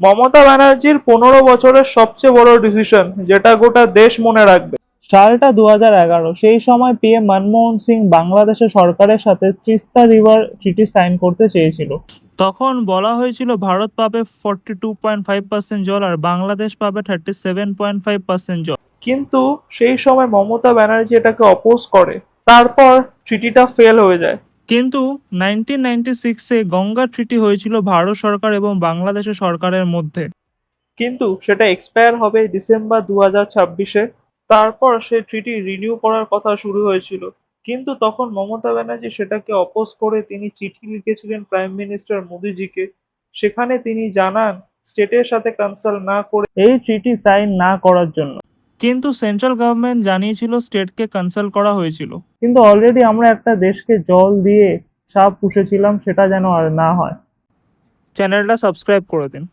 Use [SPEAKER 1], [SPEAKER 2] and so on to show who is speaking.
[SPEAKER 1] মমতা ব্যানার্জির 15 বছরের সবচেয়ে বড় ডিসিশন, যেটা গোটা দেশ মনে রাখবে। সালটা 2011, সেই সময় পিএম মনমোহন সিং বাংলাদেশের সরকারের সাথে তিস্তা রিভার ট্রিটি সাইন করতে চেয়েছিল। তখন বলা হয়েছিল ভারত পাবে 42.5% জল আর বাংলাদেশ পাবে 37.5% জল। কিন্তু সেই সময় মমতা ব্যানার্জি এটাকে অপোজ করে, তারপর ট্রিটিটা ফেল হয়ে যায়। কিন্তু 1996-এ গঙ্গা ট্রিটি হয়েছিল ভারত সরকার এবং বাংলাদেশের সরকারের মধ্যে। কিন্তু সেটা এক্সপায়ার হবে ডিসেম্বর 2026-এ। তারপর সেই ট্রিটি রিনিউ করার কথা শুরু হয়েছিল, কিন্তু তখন মমতা ব্যানার্জি সেটাকে অপোজ করে তিনি চিঠি লিখেছিলেন প্রাইম মিনিস্টার মোদিজিকে। সেখানে তিনি জানান স্টেটের সাথে কনসাল্ট না করে এই ট্রিটি সাইন না করার জন্য। কিন্তু সেন্ট্রাল গভর্নমেন্ট জানিয়েছিল স্টেটকে কনসাল্ট করা হয়েছিল। কিন্তু অলরেডি আমরা একটা দেশকে জল দিয়ে সাপ পুষেছিলাম, সেটা যেন আর না হয়। চ্যানেলটা সাবস্ক্রাইব করে দিন।